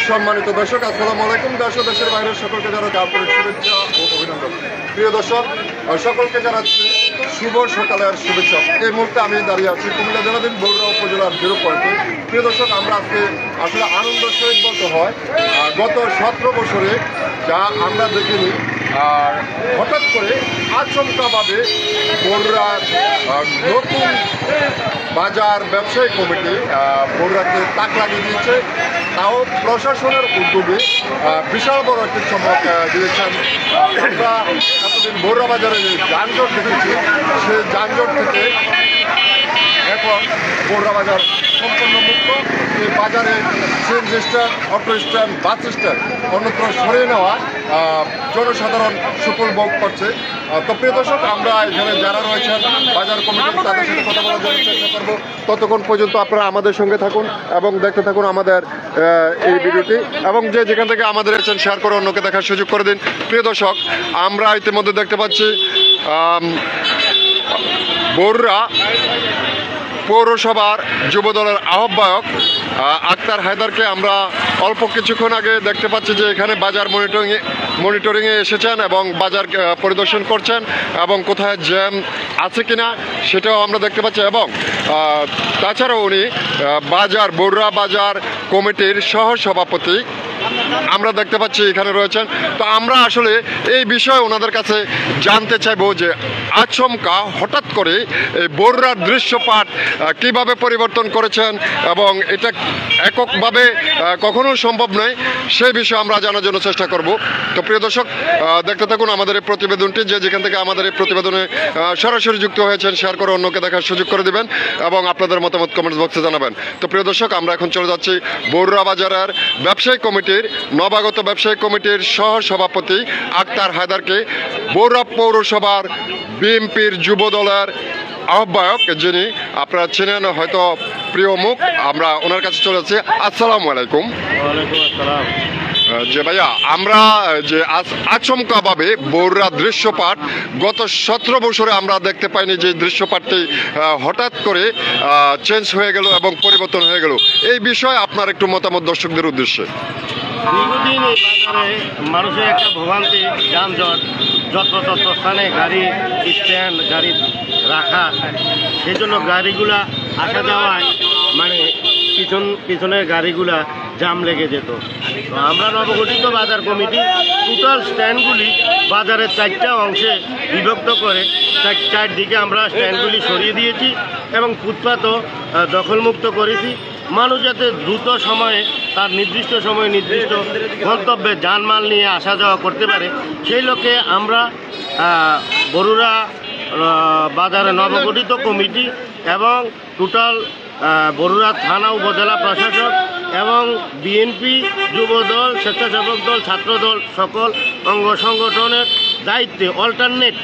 সম্মানিত দর্শক, আসসালামু আলাইকুম। দেশ ও দেশের বাইরের সকলকে জানাচ্ছি আন্তরিক শুভেচ্ছা ও অভিনন্দন। প্রিয় দর্শক, সকলকে জানাচ্ছি শুভ সকালের শুভেচ্ছা। এই মুহূর্তে আমি দাঁড়িয়ে আছি কুমিল্লা জেলাধীন বগুড়া উপজেলার 0 পয়েন্টে। প্রিয় দর্শক, আমরা আজকে আসলে আনন্দ সহিত বলতে হয় গত 17 বছরে যা আমরা দেখিনি, আর হঠাৎ করে আচমকাভাবে বগুড়ার নতুন বাজার ব্যবসায়ী কমিটি বগুড়াকে তাক লাগিয়ে দিয়েছে। তাও প্রশাসনের উদ্যোগে বিশাল বড় একটি চমক দিয়েছেন। আমরা এতদিন বগুড়া বাজারে যে যানজট দেখেছি, সেই যানজট থেকে এখন বগুড়া বাজার সম্পূর্ণ মুক্ত। এই বাজারে CNG stand, auto stand, bus stand অন্যত্র সরিয়ে নেওয়া জনসাধারণ সুফল ভোগ করছে। তো প্রিয় দর্শক, আমরা এখানে যারা রয়েছেন বাজার কমিটি তাদের সাথে কথা বলার জন্য চেষ্টা করবো। ততক্ষণ পর্যন্ত আপনারা আমাদের সঙ্গে থাকুন এবং দেখতে থাকুন আমাদের এই ভিডিওটি, এবং যে যেখান থেকে আমাদের এসেছেন শেয়ার করে অন্যকে দেখার সুযোগ করে দিন। প্রিয় দর্শক, আমরা ইতিমধ্যে দেখতে পাচ্ছি বগুড়া পৌরসভার যুবদলের আহ্বায়ক আক্তার হায়দারকে আমরা অল্প কিছুক্ষণ আগে দেখতে পাচ্ছি যে এখানে বাজার মনিটরিংয়ে এসেছেন এবং বাজার পরিদর্শন করছেন এবং কোথায় জ্যাম আছে কিনা সেটাও আমরা দেখতে পাচ্ছি। এবং তাছাড়াও উনি বগুড়া বাজার কমিটির সহ সভাপতি আমরা দেখতে পাচ্ছি এখানে রয়েছেন। তো আমরা আসলে এই বিষয়ে ওনাদের কাছে জানতে চাইবো যে আচমকা হঠাৎ করে এই বগুড়ার দৃশ্যপাট কিভাবে পরিবর্তন করেছেন এবং এটা এককভাবে কখনো সম্ভব নয়, সেই বিষয়ে আমরা জানার জন্য চেষ্টা করব। তো প্রিয় দর্শক, দেখতে থাকুন আমাদের এই প্রতিবেদনটি। যে যেখান থেকে আমাদের এই প্রতিবেদনে সরাসরি যুক্ত হয়েছেন শেয়ার করে অন্যকে দেখার সুযোগ করে দেবেন এবং আপনাদের মতামত কমেন্টস বক্সে জানাবেন। তো প্রিয় দর্শক, আমরা এখন চলে যাচ্ছি বগুড়া বাজারের ব্যবসায়ী কমিটির নবাগত ব্যবসায়ী কমিটির সহ সভাপতি আক্তার হায়দারকে, বগুড়া পৌরসভার বিএনপির যুব দলের আহ্বায়ক, যিনি আপনারা চেনেন হয়তো প্রিয় মুখ, আমরা ওনার কাছে চলে যাচ্ছি। আসসালামু আলাইকুম। যে ভাইয়া, আমরা যে আচমকাভাবে বগুড়া দৃশ্যপাট গত 17 বছরে আমরা দেখতে পাইনি, যে দৃশ্যপাটটি হঠাৎ করে চেঞ্জ হয়ে গেল এবং পরিবর্তন হয়ে গেল, এই বিষয়ে আপনার একটু মতামত দর্শকদের উদ্দেশ্যে। দীর্ঘদিন এই বাজারে মানুষের একটা ভোগান্তি, যানজট, যত্রতত্র স্থানে গাড়ি স্ট্যান্ড, গাড়ি রাখা, সেই জন্য গাড়িগুলা আসা যাওয়ায় মানে পিছনের গাড়িগুলা জাম লেগে যেত। তো আমরা নবগঠিত বাজার কমিটি টোটাল স্ট্যান্ডগুলি বাজারের 4টা অংশে বিভক্ত করে চারদিকে আমরা স্ট্যান্ডগুলি সরিয়ে দিয়েছি এবং ফুটপাতও দখলমুক্ত করেছি। মানুষ যাতে দ্রুত সময়ে তার নির্দিষ্ট সময়ে নির্দিষ্ট গন্তব্যে যানমাল নিয়ে আসা যাওয়া করতে পারে, সেই লক্ষ্যে আমরা বগুড়া বাজারে নবগঠিত কমিটি এবং টোটাল বগুড়া থানা উপজেলা প্রশাসক এবং বিএনপি, যুবদল, স্বেচ্ছাসেবক দল, ছাত্রদল সকল অঙ্গ সংগঠনের দায়িত্বে অল্টারনেট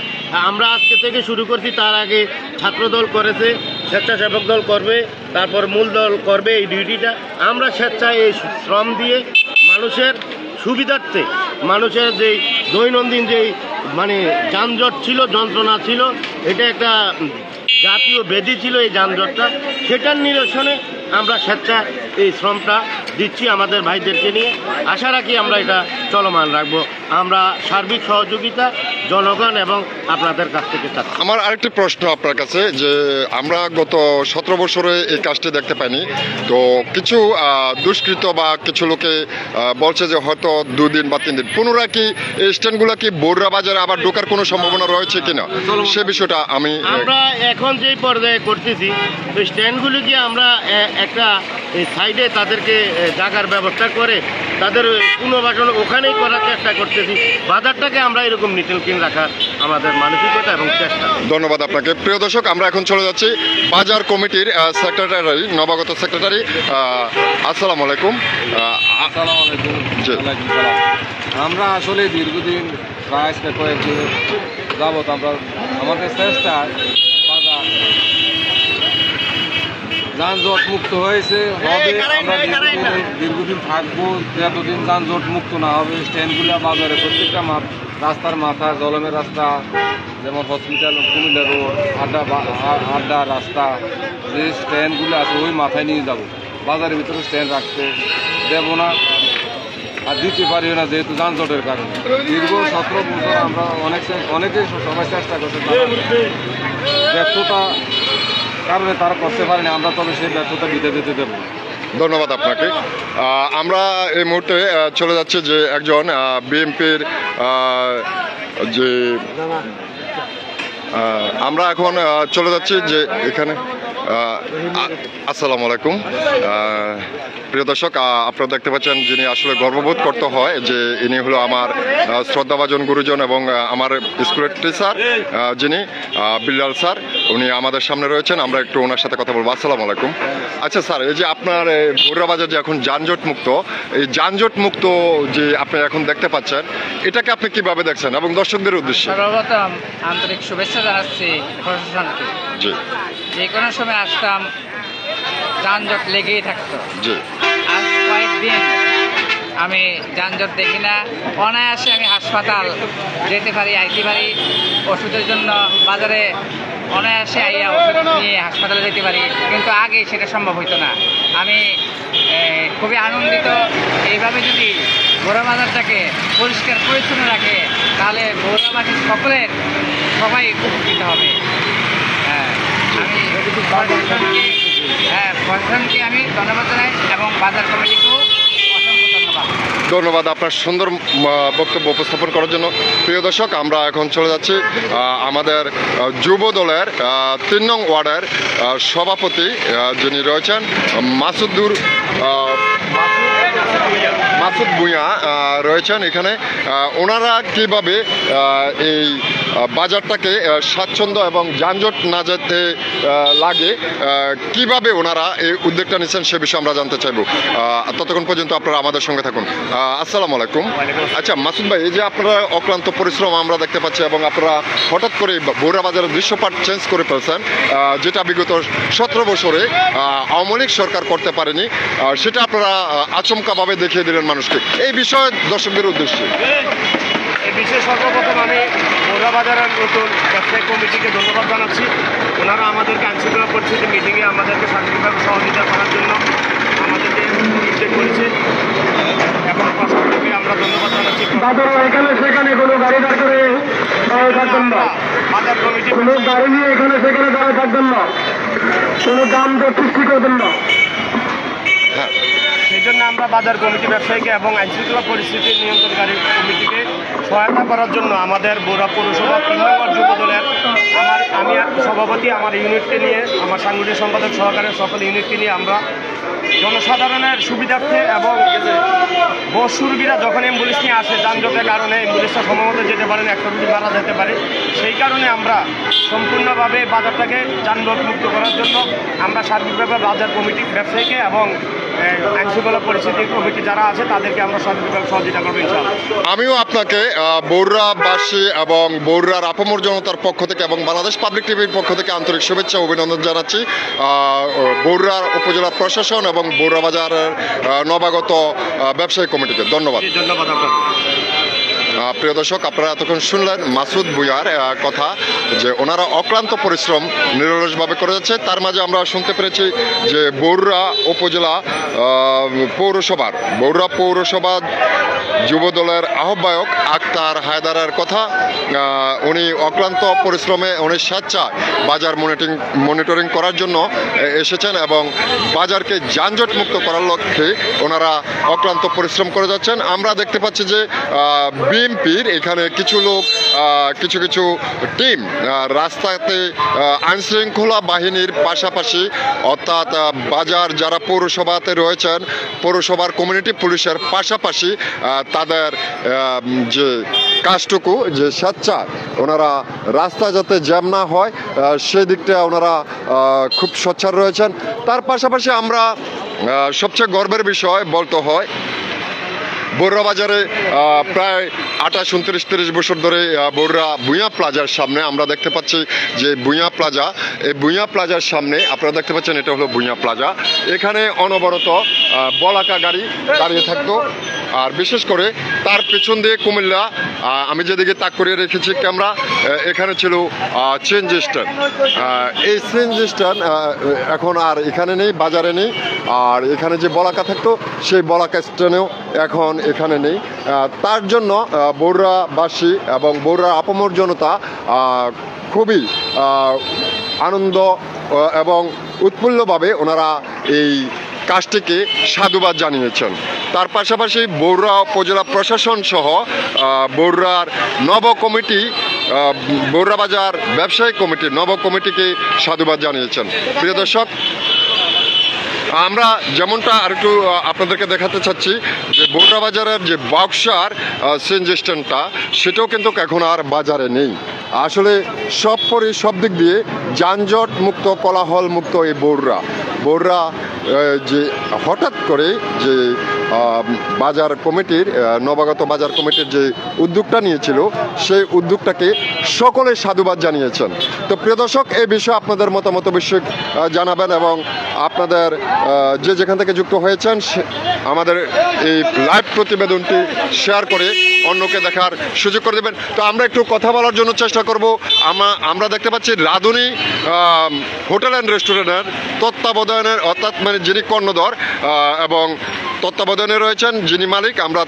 আমরা আজকে থেকে শুরু করছি। তার আগে ছাত্রদল করেছে, স্বেচ্ছাসেবক দল করবে, তারপর মূল দল করবে এই ডিউটিটা। আমরা স্বেচ্ছায় এই শ্রম দিয়ে মানুষের সুবিধার্থে, মানুষের যেই দৈনন্দিন যেই মানে যানজট ছিল, যন্ত্রণা ছিল, এটা একটা জাতীয় ব্যাধি ছিল এই যানজটটা, সেটার নিরসনে আমরা স্বেচ্ছায় এই শ্রমটা দিচ্ছি আমাদের ভাইদেরকে নিয়ে। আশা রাখি আমরা এটা চলমান রাখবো। আমরা সার্বিক সহযোগিতা জনগণ এবং আপনাদের কাছ থেকে চাচ্ছি। আমার আরেকটি প্রশ্ন আপনার কাছে, যে আমরা গত 17 বছরে এই কাজটি দেখতে পাইনি, তো কিছু দুষ্কৃত বা কিছু লোকে বলছে যে হয়তো 2 দিন বা 3 দিন পুনরায় কি এই স্ট্যান্ডগুলো কি বগুড়া বাজারে আবার ঢোকার কোনো সম্ভাবনা রয়েছে কিনা, সে বিষয়টা আমরা এখন যেই পর্যায়ে করতেছি, ওই স্ট্যান্ডগুলিকে আমরা একটা সাইডে তাদেরকে জায়গার ব্যবস্থা করে তাদের পুনর্বাসন ওখানেই করার চেষ্টা করতেছি। বাজারটাকে আমরা এরকম নিটেল ক্লিন রাখার আমাদের মানসিকতা এবং চেষ্টা। ধন্যবাদ আপনাকে। প্রিয় দর্শক, আমরা এখন চলে যাচ্ছি বাজার কমিটির সেক্রেটারি, নবাগত সেক্রেটারি। আসসালামু আলাইকুম। আমরা আসলে দীর্ঘদিন প্রায় কয়েকদিন যাবত আমরা আমাদের চেষ্টা বাজার যানজট মুক্ত হয়েছে হবে। আমরা দীর্ঘদিন থাকবো, যতদিন যানজট মুক্ত না হবে। স্ট্যান্ডগুলো বাজারে প্রত্যেকটা রাস্তার মাথা, জলমের রাস্তা, যেমন হসপিটাল, কুমিল্লা রোড, আড্ডা রাস্তা, যে স্ট্যান্ডগুলো আছে ওই মাথায় নিয়ে যাব। বাজারের ভিতরে স্ট্যান্ড রাখতে দেব না। আর দিতে পারিও না যেহেতু যানজটের কারণে। দীর্ঘ 17 বছর আমরা অনেকেই সবাই চেষ্টা করছে, ব্যর্থতা কারণে তারা করতে পারেনি, আমরা তবে সেই ব্যর্থতা দিতে দেবো। ধন্যবাদ আপনাকে। আমরা এই মুহূর্তে চলে যাচ্ছি যে একজন বিএনপির যে আমরা এখন চলে যাচ্ছি যে এখানে আসসালামু আলাইকুম প্রিয় দর্শক, আপনারা দেখতে পাচ্ছেন যিনি আসলে গর্ববোধ করতে হয় যে ইনি হলো আমার শ্রদ্ধাভাজন গুরুজন এবং আমার স্কুলের টিচার যিনি বিল্লাল স্যার, উনি আমাদের সামনে রয়েছেন। আমরা একটু ওনার সাথে কথা বলবো। আসসালামু আলাইকুম। আচ্ছা স্যার, এই যে আপনার বগুড়া বাজার যে এখন যানজট মুক্ত, এই যানজট মুক্ত যে আপনি এখন দেখতে পাচ্ছেন, এটাকে আপনি কিভাবে দেখছেন এবং দর্শকদের উদ্দেশ্যে? সর্বপ্রথম আন্তরিক শুভেচ্ছা জানাচ্ছি প্রশাসনকে। জি, যে কোনো সময় আসতাম যানজট লেগেই থাকতো। জি, আজ কয়েকদিন আমি যানজট দেখি না, অনায়াসে আমি হাসপাতাল যেতে পারি, আইতে পারি। ওষুধের জন্য বাজারে অনায়াসে আইয়া ওষুধ নিয়ে হাসপাতালে যেতে পারি, কিন্তু আগে সেটা সম্ভব হইতো না। আমি খুবই আনন্দিত। এইভাবে যদি বগুড়া বাজারটাকে পরিষ্কার পরিচ্ছন্ন রাখে তাহলে বগুড়াবাসী সকলের সবাই উপকৃত হবে। আমি প্রশাসনকে আমি ধন্যবাদ জানাই এবং বাজার কমিটিকেও অসংখ্য ধন্যবাদ। ধন্যবাদ আপনার সুন্দর বক্তব্য উপস্থাপন করার জন্য। প্রিয় দর্শক, আমরা এখন চলে যাচ্ছি আমাদের যুব দলের 3 নং ওয়ার্ডের সভাপতি যিনি রয়েছেন মাসুদ ভূঁইয়া রয়েছেন এখানে। ওনারা কিভাবে এই বাজারটাকে স্বাচ্ছন্দ্য এবং যানজট না যেতে লাগে, কিভাবে ওনারা এই উদ্যোগটা নিচ্ছেন সে বিষয়ে আমরা জানতে চাইব। ততক্ষণ পর্যন্ত আপনারা আমাদের সঙ্গে থাকুন। আসসালামু আলাইকুম। আচ্ছা মাসুদ ভাই, এই যে আপনারা অক্লান্ত পরিশ্রম আমরা দেখতে পাচ্ছি এবং আপনারা হঠাৎ করে বগুড়া বাজারের দৃশ্যপাট চেঞ্জ করে ফেলছেন, যেটা বিগত 17 বছরে আওয়ামী লীগ সরকার করতে পারেনি, সেটা আপনারা আচমকাভাবে দেখিয়ে দিলেন মানুষকে। এই বিষয়ে দর্শকদের উদ্দেশ্যে এই বিষয়ে সর্বপ্রথম আমি বগুড়া বাজারের নতুন ব্যবসায়িক কমিটিকে ধন্যবাদ জানাচ্ছি। ওনারা আমাদেরকে আইনশৃঙ্খলা পরিস্থিতি মিটিংয়ে আমাদেরকে সার্বিকভাবে সহযোগিতা করার জন্য আমাদেরকে উদ্যোগ করেছে এবং প্রশাসনকে আমরা ধন্যবাদ জানাচ্ছি। এখানে সেখানে কোনো গাড়ি দাঁড় করে থাকবেন না, বাজার কমিটি কোনো গাড়ি নিয়ে এখানে সেখানে দাঁড়িয়ে থাকবেন না, কোনো দাম দর সৃষ্টি করবেন না। সেই জন্য আমরা বাজার কমিটি ব্যবসায়ীকে এবং আইনশৃঙ্খলা পরিস্থিতি নিয়ন্ত্রণকারী কমিটিকে সহায়তা করার জন্য আমাদের বগুড়া পৌরসভা 3 নম্বর যুব দলের আমি সভাপতি, আমার ইউনিটকে নিয়ে, আমার সাংগঠনিক সম্পাদক সহকারে সকল ইউনিটকে নিয়ে আমরা জনসাধারণের সুবিধার্থে এবং বসুরগিরা যখন অ্যাম্বুলেন্স নিয়ে আসে যানজটের কারণে অ্যাম্বুলেন্সটা সময়মতো যেতে পারে না, একটা রুগী মারা যেতে পারে, সেই কারণে আমরা সম্পূর্ণভাবে বাজারটাকে যানজট মুক্ত করার জন্য আমরা সার্বিকভাবে বাজার কমিটি ব্যবসায়ীকে এবং আইনশৃঙ্খলা পরিস্থিতি কমিটি যারা আছে তাদেরকে আমরা সার্বিকভাবে সহযোগিতা করবো ইনশাআল্লাহ। আমিও আপনাকে বগুড়াবাসী এবং বগুড়ার আপামর জনতার পক্ষ থেকে এবং বাংলাদেশ পাবলিক টিভির পক্ষ থেকে আন্তরিক শুভেচ্ছা অভিনন্দন জানাচ্ছি বগুড়ার উপজেলা প্রশাসন এবং বগুড়া বাজারের নবাগত ব্যবসায়ী কমিটিকে ধন্যবাদ। ধন্যবাদ আপনাকে। প্রিয় দর্শক, আপনারা এতক্ষণ শুনলেন মাসুদ ভূঁইয়ার কথা, যে ওনারা অক্লান্ত পরিশ্রম নিরলসভাবে করে যাচ্ছে। তার মাঝে আমরা শুনতে পেরেছি যে বগুড়া উপজেলা বগুড়া পৌরসভা যুব দলের আহ্বায়ক আক্তার হায়দারের কথা। উনি অক্লান্ত পরিশ্রমে উনি স্বেচ্ছায় বাজার মনিটরিং করার জন্য এসেছেন এবং বাজারকে যানজট মুক্ত করার লক্ষ্যে ওনারা অক্লান্ত পরিশ্রম করে যাচ্ছেন। আমরা দেখতে পাচ্ছি যে বিএনপির এখানে কিছু লোক, কিছু টিম রাস্তাতে আইনশৃঙ্খলা বাহিনীর পাশাপাশি অর্থাৎ বাজার যারা পৌরসভাতে রয়েছেন, পৌরসভার কমিউনিটি পুলিশের পাশাপাশি তাদের যে কাজটুকু যে স্বেচ্ছা ওনারা রাস্তা যাতে জ্যাম না হয় সেই দিকটা ওনারা খুব সোচ্চার রয়েছেন। তার পাশাপাশি আমরা সবচেয়ে গর্বের বিষয় বলতে হয়, বগুড়া বাজারে প্রায় 28-29-30 বছর ধরে বগুড়া ভূঁইয়া প্লাজার সামনে আমরা দেখতে পাচ্ছি যে ভূঁইয়া প্লাজা, এই ভূঁইয়া প্লাজার সামনে আপনারা দেখতে পাচ্ছেন এটা হলো ভূঁইয়া প্লাজা। এখানে অনবরত বলাকা গাড়ি দাঁড়িয়ে থাকতো। আর বিশেষ করে তার পেছন দিয়ে কুমিল্লা, আমি যেদিকে তাক করে রেখেছি ক্যামেরা, এখানে ছিল চেঞ্জ স্ট্যান্ড। এই চেঞ্জ স্ট্যান্ড এখন আর এখানে নেই, বাজারে নেই। আর এখানে যে বলাকা থাকতো সেই বলাকা স্ট্যান্ডেও এখন এখানে নেই। তার জন্য বগুড়াবাসী এবং বগুড়া আপামর জনতা খুবই আনন্দ এবং উৎফুল্লভাবে ওনারা এই কাজটিকে সাধুবাদ জানিয়েছেন। তার পাশাপাশি বগুড়া উপজেলা প্রশাসন সহ বগুড়ার নব কমিটি, বগুড়া বাজার ব্যবসায়িক কমিটি, নব কমিটিকে সাধুবাদ জানিয়েছেন। প্রিয় দর্শক, আমরা যেমনটা আরেকটু আপনাদেরকে দেখাতে চাচ্ছি যে বগুড়া বাজারের যে বক্সার চেঞ্জ স্ট্যান্ডটা, সেটাও কিন্তু এখন আর বাজারে নেই। আসলে সব দিক দিয়ে যানজট মুক্ত, কোলাহল মুক্ত এই বগুড়া যে হঠাৎ করে যে বাজার কমিটির, নবাগত বাজার কমিটির যে উদ্যোগটা নিয়েছিল, সেই উদ্যোগটাকে সকলে সাধুবাদ জানিয়েছেন। তো প্রিয় দর্শক, এই বিষয়ে আপনাদের মতামত অবশ্যই জানাবেন এবং আপনাদের যে যেখান থেকে যুক্ত হয়েছেন আমাদের এই লাইভ প্রতিবেদনটি শেয়ার করে অন্যকে দেখার সুযোগ করে দেবেন। তো আমরা একটু কথা বলার জন্য চেষ্টা করব। আমরা দেখতে পাচ্ছি রাধুনী হোটেল অ্যান্ড রেস্টুরেন্টের তত্ত্বাবধানের, অর্থাৎ মানে যিনি কর্ণধর এবং তত্ত্বাবধানে রয়েছেন যিনি মালিক, আমরা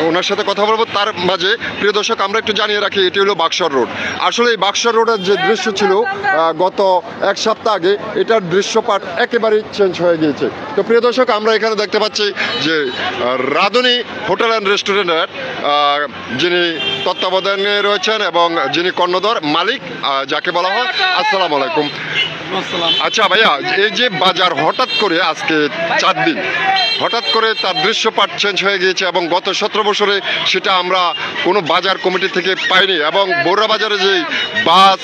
ওনার সাথে কথা বলবো। তার মাঝে প্রিয় দর্শক, আমরা একটু জানিয়ে রাখি, এটি হলো বাক্সর রোড। আসলে এই বাক্সর রোডের যে দৃশ্য ছিল গত এক সপ্তাহ আগে, এটার দৃশ্যপাট একেবারেই চেঞ্জ হয়ে গিয়েছে। তো প্রিয় দর্শক, আমরা এখানে দেখতে পাচ্ছি যে রাধুনী হোটেল অ্যান্ড রেস্টুরেন্টের যিনি তত্ত্বাবধানে রয়েছেন এবং যিনি কর্ণধর, মালিক যাকে বলা হয়। আসসালামু আলাইকুম। আচ্ছা ভাইয়া, এই যে বাজার হঠাৎ করে আজকে 4 দিন হঠাৎ করে তার দৃশ্যপাট চেঞ্জ হয়ে গিয়েছে এবং গত 17 বছরে সেটা আমরা কোনো বাজার কমিটি থেকে পাইনি, এবং বগুড়া বাজারে যে বাস,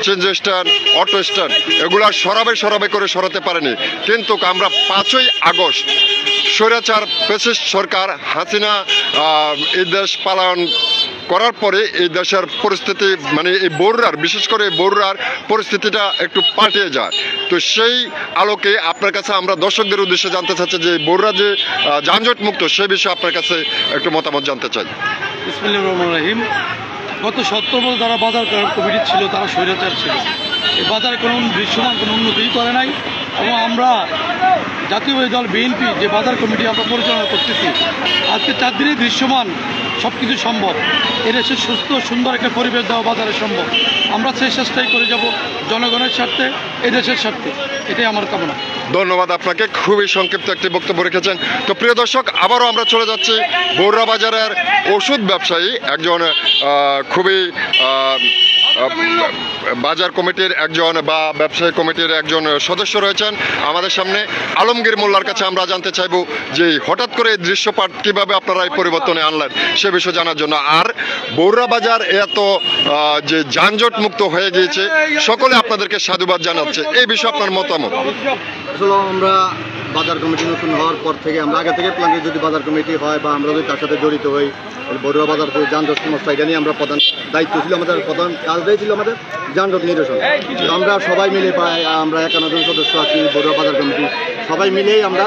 চেঞ্জ স্ট্যান্ড, অটো স্ট্যান্ড এগুলা সরাবে করে সরাতে পারেনি। কিন্তু আমরা 5ই আগস্ট স্বৈরাচার ফ্যাসিস্ট সরকার হাসিনা এই দেশ পালন করার পরে এই দেশের পরিস্থিতি, মানে এই বগুড়ার, বিশেষ করে বগুড়ার পরিস্থিতিটা একটু পাল্টে যায়। তো সেই আলোকে আপনার কাছে আমরা দর্শকদের উদ্দেশ্যে জানতে চাচ্ছি যে বগুড়া যে যানজট মুক্ত, সে বিষয়ে আপনার কাছে একটু মতামত জানতে চাই। বিসমিল্লাহির রহমানির রহিম। গত 17 বছর যারা বাজার কমিটি ছিল তারা স্বৈরাচার ছিল। এই বাজারে কোনো দৃশ্যমান কোনো উন্নতিই করে নাই, এবং আমরা জাতীয় দল বিএনপি যে বাজার কমিটি আমরা পরিচালনা করতেছি, আজকে 4 দিনে দৃশ্যমান সব কিছু সম্ভব। এদেশে সুস্থ সুন্দর একটা পরিবেশ দেওয়া বাজারে সম্ভব। আমরা সেই চেষ্টাই করে যাব জনগণের স্বার্থে, এদেশের স্বার্থে, এটাই আমার কামনা। ধন্যবাদ আপনাকে, খুবই সংক্ষিপ্ত একটি বক্তব্য রেখেছেন। তো প্রিয় দর্শক, আবারও আমরা চলে যাচ্ছি বগুড়া বাজারের ওষুধ ব্যবসায়ী, একজন খুবই বাজার কমিটির একজন বা ব্যবসায়ী কমিটির একজন সদস্য রয়েছেন আমাদের সামনে, আলমগীর মোল্লার কাছে আমরা জানতে চাইব যে হঠাৎ করে এই দৃশ্যপাট কীভাবে আপনারা এই পরিবর্তনে আনলেন সে বিষয়ে জানার জন্য। আর বগুড়া বাজার এত যে যানজট মুক্ত হয়ে গিয়েছে, সকলে আপনাদেরকে সাধুবাদ জানাচ্ছে, এই বিষয়ে আপনার মতামত। আসলে আমরা বাজার কমিটি নতুন হওয়ার পর থেকে আমরা আগে থেকে প্ল্যান, যদি বাজার কমিটি হয় বা আমরা যদি তার সাথে জড়িত হই, বগুড়া বাজার যানজট সমস্যা, এটা নিয়ে আমরা প্রধান দায়িত্ব ছিল, আমাদের প্রধান কাজটাই ছিল আমাদের যানজট নিরসন। আমরা সবাই মিলে প্রায় আমরা 51 জন সদস্য আছি বগুড়া বাজার কমিটি, সবাই মিলেই আমরা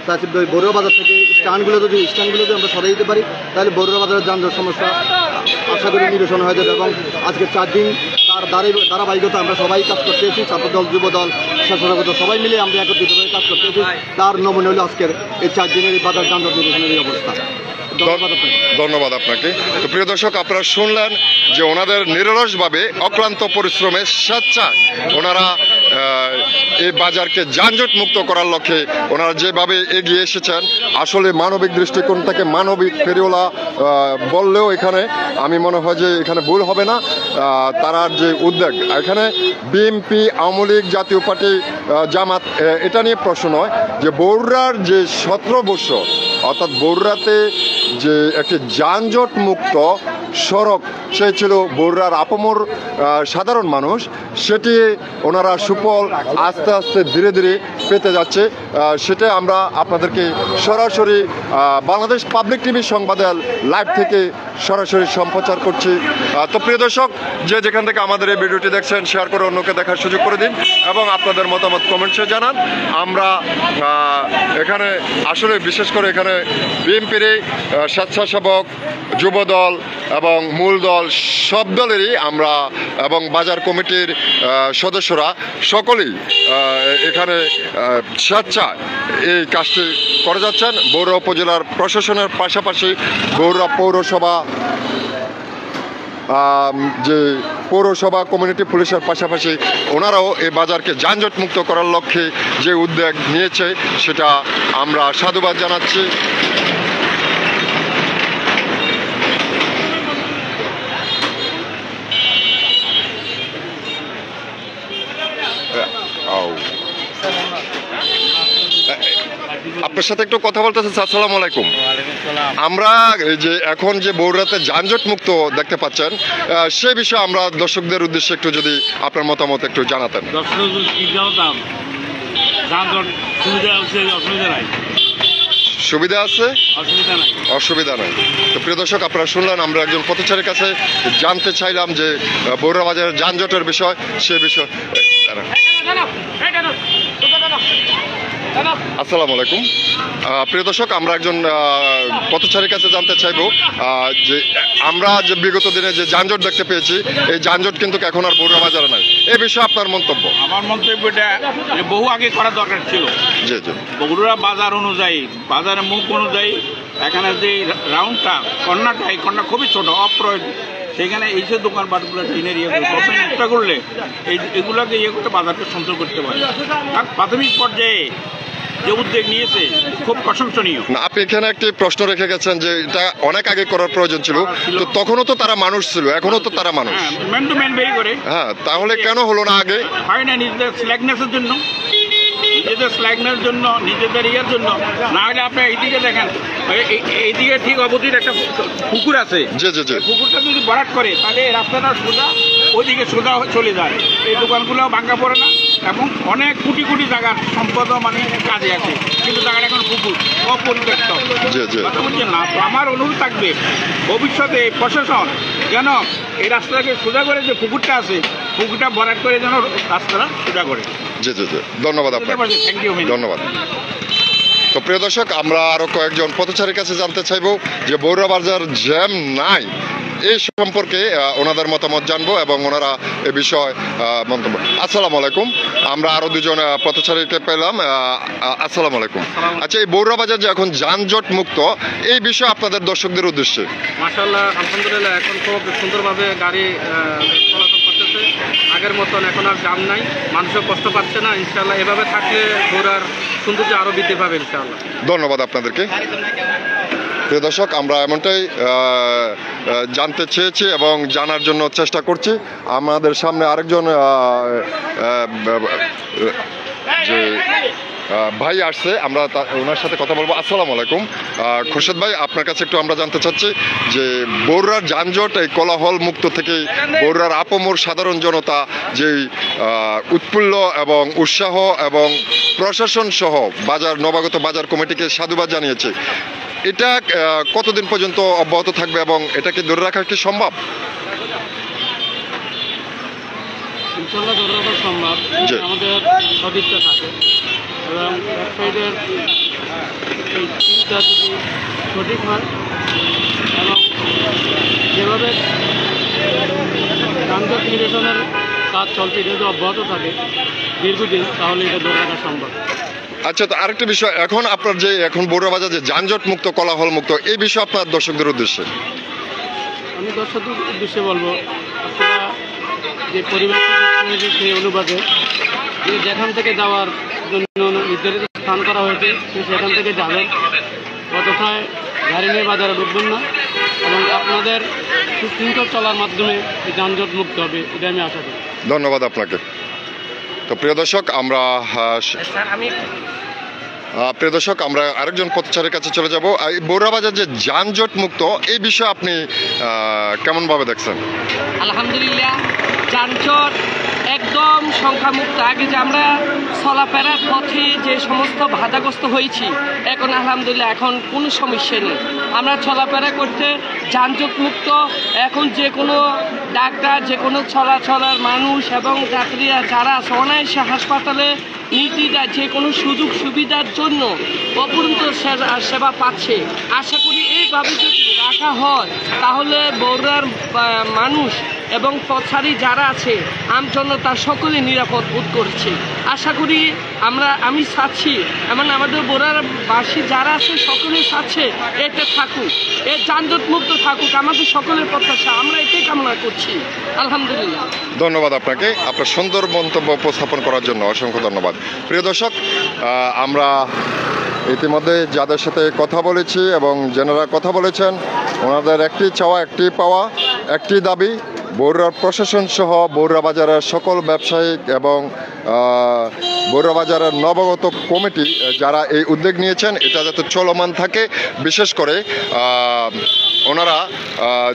চাচ্ছি বগুড়া বাজার থেকে স্ট্যান্ডগুলো যদি আমরা সরাই দিতে পারি, তাহলে বগুড়া বাজারের যানজট সমস্যা আশা করি নিরসন হয়ে যাবে। এবং আজকে 4 দিন তার ধারাবাহিকতা আমরা সবাই কাজ করতেছি, ছাত্র দল, যুব দল, স্বেচ্ছাসেবক দল সবাই মিলে আমরা একত্রিতভাবে কাজ করতেছি। তার নমুনা হলো আজকের এই 4 দিনের এই বাজার যানজট নিরসনের এই অবস্থা। ধন্যবাদ আপনাকে। তো প্রিয় দর্শক, আপনারা শুনলেন যে ওনাদের নিরলসভাবে অক্লান্ত পরিশ্রমের স্বেচ্ছায় ওনারা এই বাজারকে যানজট মুক্ত করার লক্ষ্যে ওনারা যেভাবে এগিয়ে এসেছেন, আসলে মানবিক দৃষ্টিকোণ থেকে মানবিক ফেরিওয়ালা বললেও এখানে আমি মনে হয় যে এখানে ভুল হবে না। তারার যে উদ্যোগ, এখানে বিএনপি, আওয়ামী লীগ, জাতীয় পার্টি, জামাত, এটা নিয়ে প্রশ্ন নয় যে বগুড়ার যে 17 বছর, অর্থাৎ বগুড়াতে যে একটি যানজট মুক্ত সড়ক চেয়েছিল বগুড়ার আপামর সাধারণ মানুষ, সেটি ওনারা সুফল আস্তে আস্তে ধীরে ধীরে পেতে যাচ্ছে। সেটা আমরা আপনাদেরকে সরাসরি বাংলাদেশ পাবলিক টিভি সংবাদের লাইভ থেকে সরাসরি সম্প্রচার করছি। তো প্রিয় দর্শক, যে যেখান থেকে আমাদের এই ভিডিওটি দেখছেন শেয়ার করে অন্যকে দেখার সুযোগ করে দিন এবং আপনাদের মতামত কমেন্টসে জানান। আমরা এখানে আসলে বিশেষ করে এখানে বিএনপির স্বেচ্ছাসেবক, যুবদল এবং মূল দল সব দলেরই আমরা এবং বাজার কমিটির সদস্যরা সকলেই এখানে স্বেচ্ছায় এই কাজটি করে যাচ্ছেন। বগুড়া উপজেলার প্রশাসনের পাশাপাশি বগুড়া পৌরসভা যে পৌরসভা কমিউনিটি পুলিশের পাশাপাশি ওনারাও এই বাজারকে যানজট মুক্ত করার লক্ষ্যে যে উদ্যোগ নিয়েছে সেটা আমরা সাধুবাদ জানাচ্ছি। আপনার সাথে একটু কথা বলতে চাচ্ছি। আসসালামু আলাইকুম। আমরা যে এখন যে বগুড়াতে যানজট মুক্ত দেখতে পাচ্ছেন, সে বিষয়ে আমরা দর্শকদের উদ্দেশ্যে একটু যদি আপনার মতামত একটু জানাতেন। সুবিধা আছে, অসুবিধা নাই। তো প্রিয় দর্শক, আপনারা শুনলেন, আমরা একজন পথচারীর কাছে জানতে চাইলাম যে বগুড়া বাজারের যানজটের বিষয়, সে বিষয়। আসসালামু আলাইকুম। প্রিয় দর্শক, আমরা একজন পথচারীর কাছে জানতে চাইব যে আমরা যে বিগত দিনে যে যানজট দেখতে পেয়েছি, এই যানজট কিন্তু এখন আর বগুড়া বাজারে নাই। এই বিষয়ে আপনার মন্তব্য? আমার মন্তব্যটা বহু আগে করা দরকার ছিল। জি জি। বগুড়া বাজার অনুযায়ী, বাজারের মুখ অনুযায়ী এখানে যে রাউন্ডটা, কর্নার খুবই ছোট, অপ্রয়োজন। সেখানে এই যে দোকানপাটগুলো টিনের ইচ্ছা করলে এগুলোকে করতে বাজারকে সঞ্চয় করতে পারে। প্রাথমিক পর্যায়ে যে উদ্যোগ নিয়েছে খুব প্রশংসনীয়। আপনি এখানে একটি প্রশ্ন রেখে গেছেন যে এটা অনেক আগে করার প্রয়োজন ছিল, তো তখনও তো তারা মানুষ ছিল, এখনো তো তারা মানুষ। ম্যান টু ম্যান বেই করে। হ্যাঁ, তাহলে কেন হলো না আগে? হয় না, নিজেদের স্ল্যাকনেসের জন্য, নিজেদের ইয়ার জন্য। না হলে আপনি এইদিকে দেখেন, এইদিকে ঠিক অপোজিট একটা পুকুর আছে। জি জি জি। পুকুরটা যদি ভরাট করে তাহলে রাস্তাটা সোজা ওইদিকে সোজা চলে যায়, এই দোকানগুলো ভাঙ্গা পড়ে না এবং অনেক কোটি কোটি জায়গার সম্পদ মানে কাজে আছে, কিন্তু জায়গাটা এখন পুকুর অপরিত্যক্ত। কথা বলছেন না? তো আমার অনুরোধ থাকবে ভবিষ্যতে প্রশাসন যেন এই রাস্তাটাকে সোজা করে, যে পুকুরটা আছে পুকুরটা ভরাট করে যেন রাস্তাটা সোজা করে। জি জি জি, ধন্যবাদ আপনাকে। থ্যাংক ইউ, ধন্যবাদ। তো প্রিয় দর্শক, আমরা আরো কয়েকজন পথচারীর কাছে জানতে চাইব যে বগুড়া বাজার জ্যাম নাই এই সম্পর্কে ওনাদের মতামত জানবো এবং ওনারা এ বিষয়ে মন্তব্য। আসসালামু আলাইকুম। আমরা আরো দুজন পথচারীকে পেলাম। আসসালামু আলাইকুম। আচ্ছা, এই বগুড়া বাজার যে এখন যানজট মুক্ত, এই বিষয়ে আপনাদের দর্শকদের উদ্দেশ্যে? মাশাআল্লাহ, আলহামদুলিল্লাহ, এখন খুব সুন্দরভাবে গাড়ি চলাচল করতেছে। আগের মতন এখন আর জাম নাই, মানুষও কষ্ট পাচ্ছে না। ইনশাআল্লাহ এভাবে থাকলে বগুড়ার সৌন্দর্য আরও বৃদ্ধি পাবে ইনশাআল্লাহ। ধন্যবাদ আপনাদেরকে। প্রিয় দর্শক, আমরা এমনটাই জানতে চেয়েছি এবং জানার জন্য চেষ্টা করছি। আমাদের সামনে আরেকজন যে ভাই আসছে, আমরা ওনার সাথে কথা বলবো। আসসালামু আলাইকুম। খুরশেদ ভাই, আপনার কাছে একটু আমরা জানতে চাচ্ছি যে বগুড়ার যানজট এই কোলাহল মুক্ত থেকে বগুড়ার আপামর সাধারণ জনতা যেই উৎফুল্ল এবং উৎসাহ এবং প্রশাসন সহ নবাগত বাজার কমিটিকে সাধুবাদ জানিয়েছে, এটা কতদিন পর্যন্ত অব্যাহত থাকবে এবং এটাকে ধরে রাখা কি সম্ভব? ইনশাআল্লাহ ধরে রাখা সম্ভব, আমাদের সদিচ্ছা থাকে এবং ব্যবসায়ীদের এই চিন্তা যদি সঠিক হয় এবং যেভাবে যানজট নিরসনের কাজ চলছে এটা যদি অব্যাহত থাকে দীর্ঘদিন, তাহলে এটা ধরে রাখা সম্ভব। আচ্ছা, তো আরেকটা বিষয়, এখন আপনার যে এখন বগুড়া বাজার যে যানজট মুক্ত, কোলাহল মুক্ত, এই বিষয়ে আপনার দর্শকদের উদ্দেশ্যে? আমি দর্শকদের উদ্দেশ্যে বলবো, আপনারা যে পরিবেশ সেই অনুপাতে যেখান থেকে যাওয়ার জন্য নির্ধারিত স্থান করা হয়েছে সেখান থেকে যাবেন, অতথায় গাড়ি নিয়ে বাজারে ঢুকবেন না এবং আপনাদের সুশৃঙ্খল চলার মাধ্যমে এই যানজট মুক্ত হবে, এটা আমি আশা করি। ধন্যবাদ আপনাকে। তো প্রিয় দর্শক, আমরা প্রিয় দর্শক, আমরা আরেকজন পথচারীর কাছে চলে যাব। এই বড়ুয়া বাজার যে যানজট মুক্ত, এই বিষয়ে আপনি কেমনভাবে দেখছেন? আলহামদুলিল্লাহ, যানজট একদম সংখ্যামুক্ত। আগে যে আমরা চলাফেরার পথে যে সমস্ত বাধাগ্রস্ত হয়েছি, এখন আলহামদুলিল্লাহ এখন কোনো সমস্যা নেই। আমরা চলাফেরা করতে যানজট মুক্ত। এখন যে কোনো ডাক্তার, যে কোনো চলাচলের মানুষ এবং যাত্রীরা যারা আছে অনায়াসে হাসপাতালে নির্দ্বিধায় যে কোনো সুযোগ সুবিধার জন্য অপূর্ব সেবা পাচ্ছে। আশা করি এইভাবে যদি রাখা হয় তাহলে বগুড়ার মানুষ এবং পথচারী যারা আছে আমজনতা সকলে নিরাপদ বোধ করছে। আশা করি আমি চাচ্ছি, এমন আমাদের বগুড়ারবাসী যারা আছে সকলে চাচ্ছে এটা থাকুক, এই যানজট মুক্ত থাকুক, আমাদের সকলের প্রত্যাশা, আমরা এটাই কামনা করছি। আলহামদুলিল্লাহ, ধন্যবাদ আপনাকে, আপনার সুন্দর মন্তব্য উপস্থাপন করার জন্য অসংখ্য ধন্যবাদ। প্রিয় দর্শক, আমরা ইতিমধ্যে যাদের সাথে কথা বলেছি এবং যারা কথা বলেছেন, ওনাদের একটি চাওয়া, একটি পাওয়া, একটি দাবি, বগুড়ার প্রশাসন সহ বগুড়া বাজারের সকল ব্যবসায়িক এবং বগুড়া বাজারের নবাগত কমিটি যারা এই উদ্যোগ নিয়েছেন, এটা যাতে চলমান থাকে। বিশেষ করে ওনারা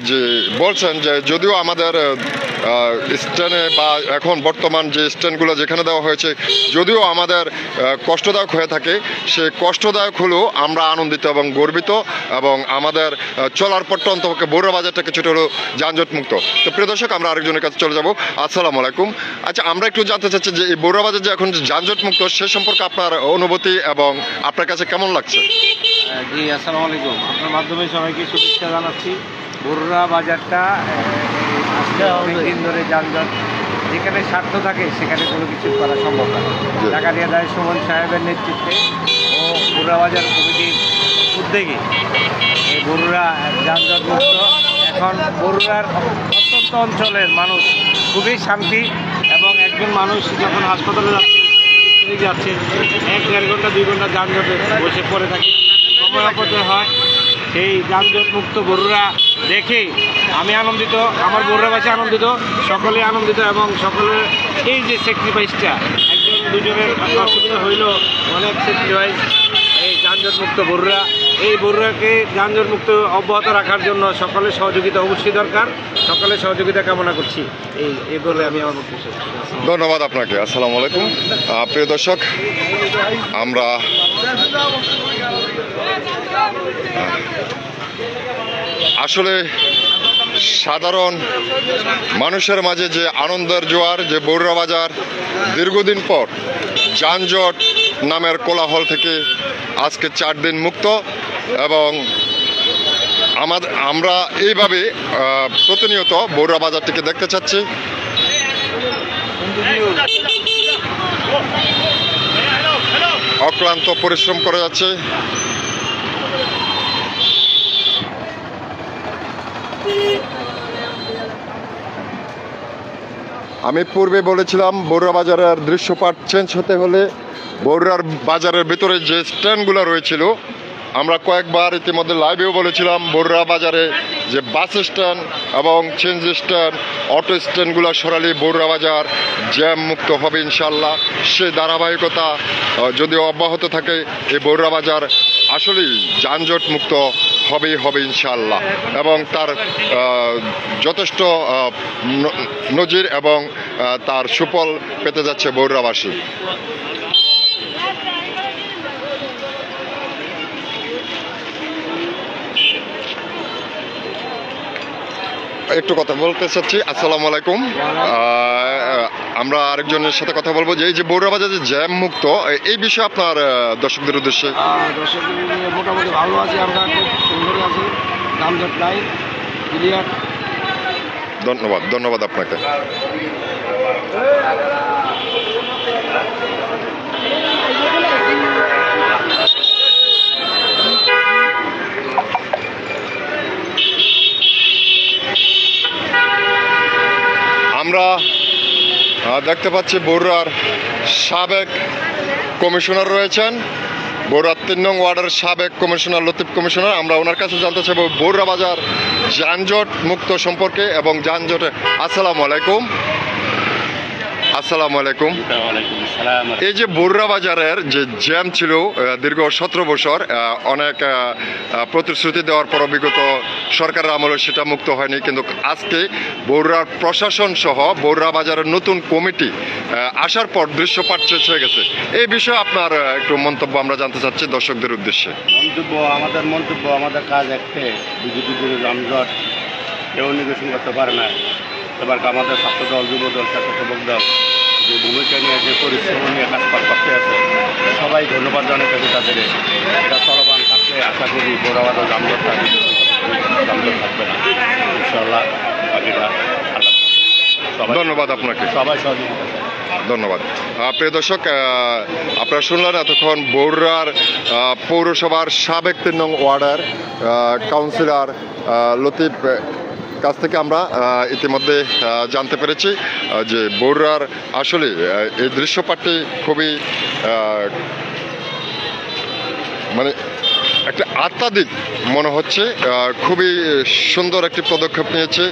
যে বলছেন যে যদিও আমাদের স্ট্যান্ডে বা এখন বর্তমান যে স্ট্যান্ডগুলো যেখানে দেওয়া হয়েছে যদিও আমাদের কষ্টদায়ক হয়ে থাকে, সে কষ্টদায়ক হলেও আমরা আনন্দিত এবং গর্বিত, এবং আমাদের চলার পথটা অন্তপক্ষে বগুড়া বাজারটা কিছুটা হলেও যানজট মুক্ত। তো প্রিয় দর্শক, আমরা আরেকজনের কাছে চলে যাব। আসসালামু আলাইকুম। আচ্ছা, আমরা একটু জানতে চাচ্ছি যে এই বগুড়া বাজার যে এখন যানজট মুক্ত, সে সম্পর্কে আপনার অনুভূতি এবং আপনার কাছে কেমন লাগছে? জি, আসসালামু আলাইকুম। আপনার মাধ্যমে সবাইকে শুভেচ্ছা জানাচ্ছি। বগুড়া বাজারটা আজকে অনেকদিন ধরে যানজট, যেখানে স্বার্থ থাকে সেখানে কোনো কিছু করা সম্ভব না। ডাকাতিয়া দায় সুমন সাহেবের নেতৃত্বে ও বগুড়া বাজার কমিটির উদ্যোগে এই বগুড়া যানজট মুক্ত। এখন বগুড়ার অত্যন্ত অঞ্চলের মানুষ খুবই শান্তি, এবং একজন মানুষ যখন হাসপাতালে যাচ্ছে 1-1.5 ঘন্টা 2 ঘন্টা যানজটে বসে পড়ে থাকে, সময় অপচয় হয়। সেই যানজট মুক্ত বগুড়া দেখে আমি আনন্দিত, আমার বগুড়াবাসী আনন্দিত, সকলে আনন্দিত, এবং সকলের এই যে স্যাক্রিফাইসটা, একজন দুজনের অসুবিধা হইলেও অনেক স্যাক্রিফাইস এই যানজট মুক্ত বগুড়া। এই বগুড়াকে যানজট মুক্ত অব্যাহত রাখার জন্য সকলের সহযোগিতা অবশ্যই দরকার। সকলের সহযোগিতা কামনা করছি। এই বলে আমি আমার বক্তব্য শেষ করছি। ধন্যবাদ আপনাকে। আসসালামু আলাইকুম। প্রিয় দর্শক, আমরা আসলে সাধারণ মানুষের মাঝে যে আনন্দের জোয়ার, যে বগুড়া বাজার দীর্ঘদিন পর যানজট নামের কোলাহল থেকে আজকে 4 দিন মুক্ত, এবং আমরা এইভাবে প্রতিনিয়ত বগুড়া বাজারটিকে দেখতে চাচ্ছি। অক্লান্ত পরিশ্রম করে যাচ্ছে। আমি পূর্বে বলেছিলাম বগুড়া বাজারের দৃশ্যপাট চেঞ্জ হতে হলে বগুড়ার বাজারের ভিতরে যে স্ট্যান্ডগুলো রয়েছিল, আমরা কয়েকবার ইতিমধ্যে লাইভেও বলেছিলাম বগুড়া বাজারে যে বাস স্ট্যান্ড এবং চেঞ্জ স্ট্যান্ড, অটো স্ট্যান্ডগুলো সরালে বগুড়া বাজার জ্যাম মুক্ত হবে ইনশাল্লাহ। সেই ধারাবাহিকতা যদিও অব্যাহত থাকে, এই বগুড়া বাজার আসলেই যানজট মুক্ত হবে ইনশাল্লাহ, এবং তার যথেষ্ট নজির এবং তার সুফল পেতে যাচ্ছে বগুড়াবাসী। একটু কথা বলতে চাচ্ছি। আসসালামু আলাইকুম। আমরা আরেকজনের সাথে কথা বলবো যে এই যে বগুড়া বাজার যে জ্যাম মুক্ত, এই বিষয়ে আপনার দর্শকদের উদ্দেশ্যে। দর্শকদের মোটামুটি ভালো আছে, আমরা খুব সুন্দর আছি, যানজট নাই, ক্লিয়ার। ধন্যবাদ আপনাকে। আমরা দেখতে পাচ্ছি বগুড়ার সাবেক কমিশনার রয়েছেন, বগুড়ার 3 নং ওয়ার্ডের সাবেক কমিশনার লতিফ কমিশনার। আমরা ওনার কাছে জানতে চাইব বগুড়া বাজার যানজট মুক্ত সম্পর্কে এবং যানজটে। আসসালামু আলাইকুম। আসসালামু আলাইকুম। এই যে বরুড়া বাজারের যে জ্যাম ছিল দীর্ঘ 17 বছর, অনেক প্রতিশ্রুতি দেওয়ার পর বিগত সরকারের আমলে সেটা মুক্ত হয়নি, কিন্তু আজকে বরুড়ার প্রশাসন সহ বরুড়া বাজারের নতুন কমিটি আসার পর দৃশ্যপাট শেষ হয়ে গেছে। এই বিষয়ে আপনার একটু মন্তব্য আমরা জানতে চাচ্ছি দর্শকদের উদ্দেশ্যে। মন্তব্য আমাদের কাজ একটাই, বিজেপির যানজট কেউ নির্বাচন করতে পারে না। এবার আমাদের ছাত্রদল, যুবদল, স্বেচ্ছাসেবক দল যে ভূমিকা নিয়ে, যে পরিশ্রম নিয়ে কাজপাট করতে আছে, সবাই ধন্যবাদ জানাতে তাদের। এটা চলমান থাকলে আশা করি বড় যানজট থাকবে না, ইনশাআল্লাহ। বাকিটা ধন্যবাদ আপনাকে, সবাই সহযোগিতা। ধন্যবাদ। প্রিয় দর্শক, আপনারা শুনলেন এতক্ষণ বরুড়ার পৌরসভার সাবেক 3 নং ওয়ার্ডের কাউন্সিলর লতিফ কাছ থেকে আমরা ইতিমধ্যে জানতে পেরেছি যে বরুড়ার আসলে এই দৃশ্যপাটটি খুবই মানে একটা আত্মাদিক মনে হচ্ছে, খুবই সুন্দর একটি পদক্ষেপ নিয়েছে।